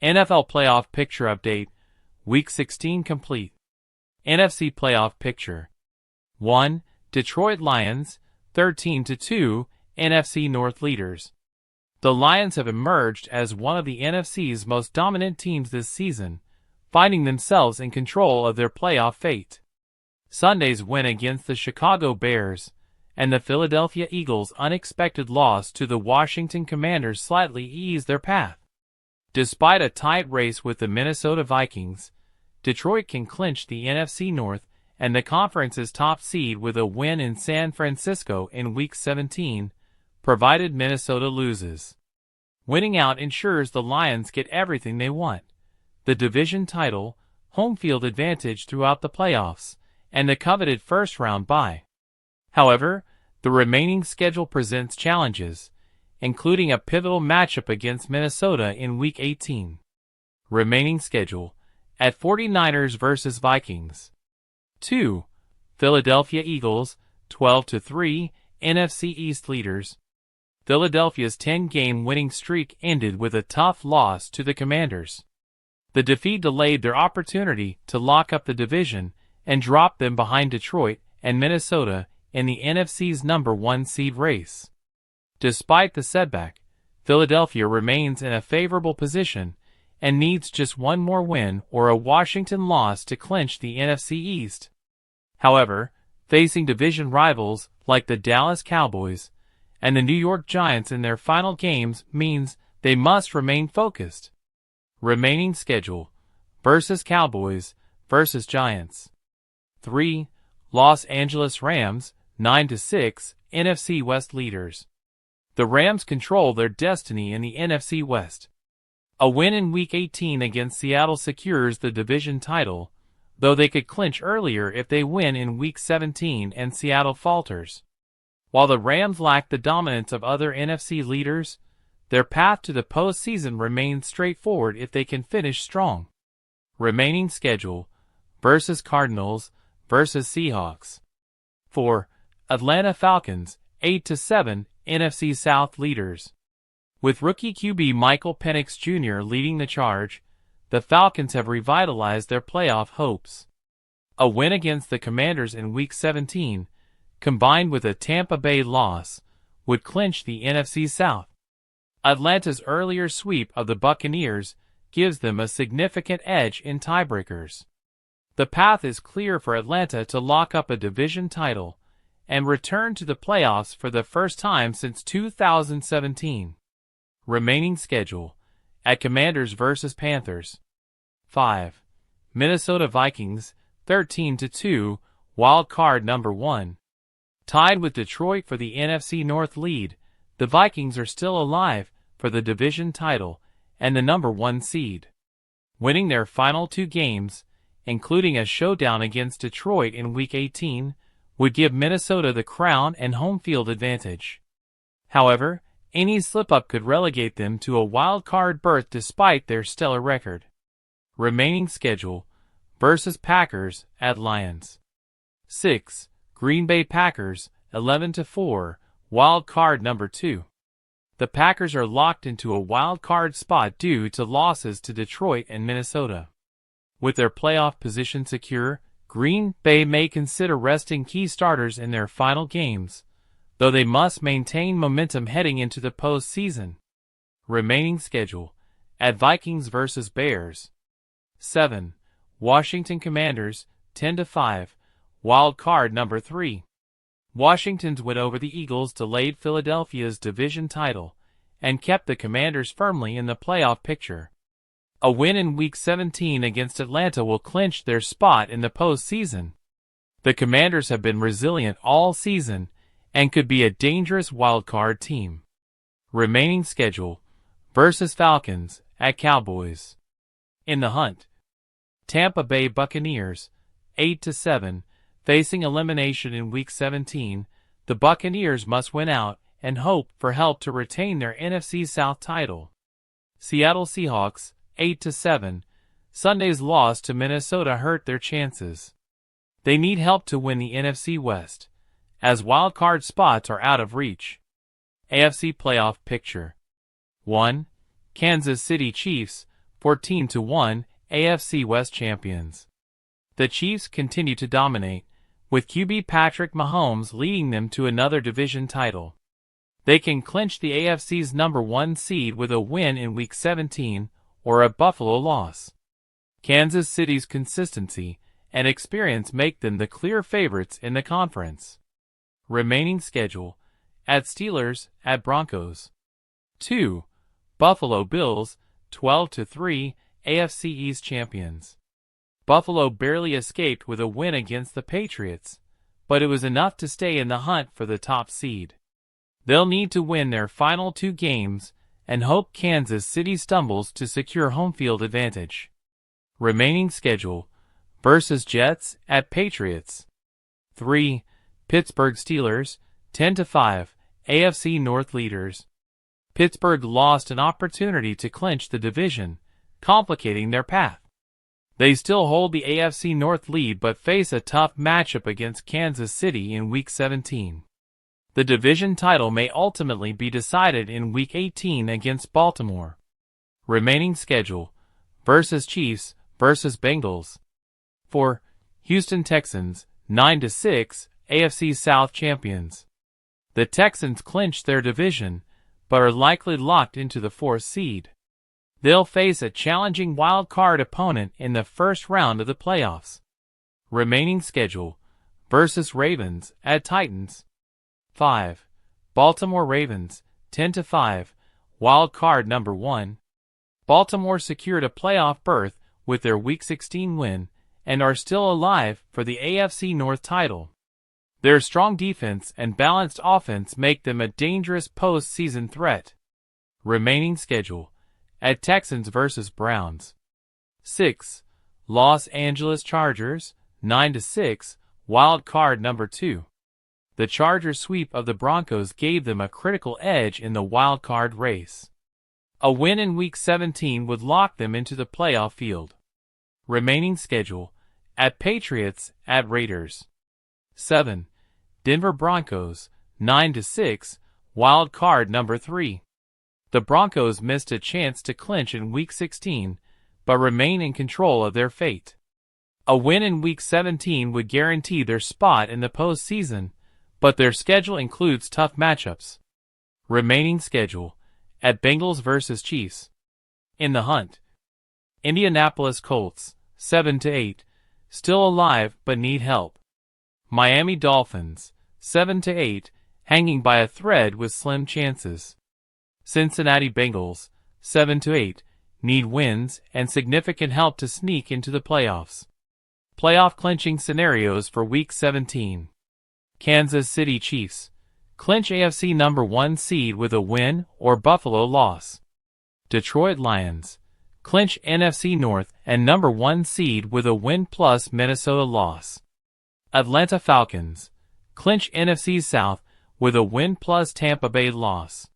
NFL Playoff Picture Update, Week 16 complete. NFC Playoff Picture. 1. Detroit Lions, 13-2, NFC North leaders. The Lions have emerged as one of the NFC's most dominant teams this season, finding themselves in control of their playoff fate. Sunday's win against the Chicago Bears and the Philadelphia Eagles' unexpected loss to the Washington Commanders slightly eased their path. Despite a tight race with the Minnesota Vikings, Detroit can clinch the NFC North and the conference's top seed with a win in San Francisco in Week 17, provided Minnesota loses. Winning out ensures the Lions get everything they want: the division title, home field advantage throughout the playoffs, and the coveted first-round bye. However, the remaining schedule presents challenges, including a pivotal matchup against Minnesota in Week 18. Remaining schedule: at 49ers vs. Vikings. 2. Philadelphia Eagles, 12-3, NFC East leaders. Philadelphia's 10-game winning streak ended with a tough loss to the Commanders. The defeat delayed their opportunity to lock up the division and drop them behind Detroit and Minnesota in the NFC's number 1 seed race. Despite the setback, Philadelphia remains in a favorable position and needs just one more win or a Washington loss to clinch the NFC East. However, facing division rivals like the Dallas Cowboys and the New York Giants in their final games means they must remain focused. Remaining schedule: vs. Cowboys vs. Giants. 3. Los Angeles Rams, 9-6, NFC West leaders. The Rams control their destiny in the NFC West. A win in Week 18 against Seattle secures the division title, though they could clinch earlier if they win in Week 17 and Seattle falters. While the Rams lack the dominance of other NFC leaders, their path to the postseason remains straightforward if they can finish strong. Remaining schedule: vs. Cardinals vs. Seahawks. 4. Atlanta Falcons, 8-7, NFC South leaders. With rookie QB Michael Penix Jr. leading the charge, the Falcons have revitalized their playoff hopes. A win against the Commanders in Week 17, combined with a Tampa Bay loss, would clinch the NFC South. Atlanta's earlier sweep of the Buccaneers gives them a significant edge in tiebreakers. The path is clear for Atlanta to lock up a division title and return to the playoffs for the first time since 2017. Remaining schedule: at Commanders vs. Panthers. 5. Minnesota Vikings, 13-2, wild card number 1. Tied with Detroit for the NFC North lead, the Vikings are still alive for the division title and the number 1 seed. Winning their final 2 games, including a showdown against Detroit in Week 18, would give Minnesota the crown and home field advantage. However, any slip-up could relegate them to a wild-card berth despite their stellar record. Remaining schedule: vs. Packers at Lions. 6. Green Bay Packers, 11-4, wild card number 2. The Packers are locked into a wild card spot due to losses to Detroit and Minnesota. With their playoff position secure, Green Bay may consider resting key starters in their final games, though they must maintain momentum heading into the postseason. Remaining schedule: at Vikings vs. Bears. 7. Washington Commanders, 10-5, wild card number 3. Washington's win over the Eagles delayed Philadelphia's division title and kept the Commanders firmly in the playoff picture. A win in Week 17 against Atlanta will clinch their spot in the postseason. The Commanders have been resilient all season and could be a dangerous wildcard team. Remaining schedule: vs. Falcons at Cowboys. In the hunt: Tampa Bay Buccaneers, 8-7, facing elimination in Week 17, the Buccaneers must win out and hope for help to retain their NFC South title. Seattle Seahawks, 8-7, Sunday's loss to Minnesota hurt their chances. They need help to win the NFC West, as wildcard spots are out of reach. AFC Playoff Picture. 1. Kansas City Chiefs, 14-1 AFC West champions. The Chiefs continue to dominate, with QB Patrick Mahomes leading them to another division title. They can clinch the AFC's #1 seed with a win in Week 17 or a Buffalo loss. Kansas City's consistency and experience make them the clear favorites in the conference. Remaining schedule: at Steelers, at Broncos. 2. Buffalo Bills, 12-3 AFC East champions. Buffalo barely escaped with a win against the Patriots, but it was enough to stay in the hunt for the top seed. They'll need to win their final 2 games and hope Kansas City stumbles to secure home field advantage. Remaining schedule: versus Jets, at Patriots. 3. Pittsburgh Steelers, 10-5 AFC North leaders. Pittsburgh lost an opportunity to clinch the division, complicating their path. They still hold the AFC North lead but face a tough matchup against Kansas City in Week 17. The division title may ultimately be decided in Week 18 against Baltimore. Remaining schedule: versus Chiefs, versus Bengals. 4. Houston Texans, 9-6 AFC South champions. The Texans clinched their division, but are likely locked into the 4th seed. They'll face a challenging wild card opponent in the first round of the playoffs. Remaining schedule: versus Ravens, at Titans. 5. Baltimore Ravens, 10-5 wild card #1. Baltimore secured a playoff berth with their Week 16 win and are still alive for the AFC North title. Their strong defense and balanced offense make them a dangerous postseason threat. Remaining schedule: at Texans versus Browns. 6. Los Angeles Chargers, 9-6 wild card #2. The Chargers' sweep of the Broncos gave them a critical edge in the wild card race. A win in Week 17 would lock them into the playoff field. Remaining schedule: at Patriots, at Raiders. 7. Denver Broncos, 9-6 wild card #3. The Broncos missed a chance to clinch in Week 16, but remain in control of their fate. A win in Week 17 would guarantee their spot in the postseason, but their schedule includes tough matchups. Remaining schedule: at Bengals versus Chiefs. In the hunt: Indianapolis Colts, 7-8, still alive but need help. Miami Dolphins, 7-8, hanging by a thread with slim chances. Cincinnati Bengals, 7-8, need wins and significant help to sneak into the playoffs. Playoff clinching scenarios for Week 17. Kansas City Chiefs, clinch AFC #1 seed with a win or Buffalo loss. Detroit Lions, clinch NFC North and #1 seed with a win plus Minnesota loss. Atlanta Falcons, clinch NFC South with a win plus Tampa Bay loss.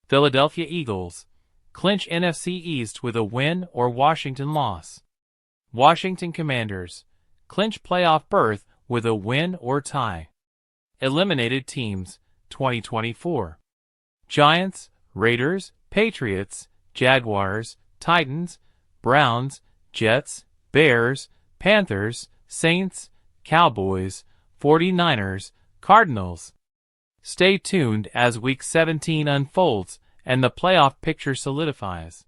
Philadelphia Eagles, clinch NFC East with a win or Washington loss. Washington Commanders, clinch playoff berth with a win or tie. Eliminated teams, 2024. Giants, Raiders, Patriots, Jaguars, Titans, Browns, Jets, Bears, Panthers, Saints, Cowboys, 49ers, Cardinals. Stay tuned as Week 17 unfolds and the playoff picture solidifies.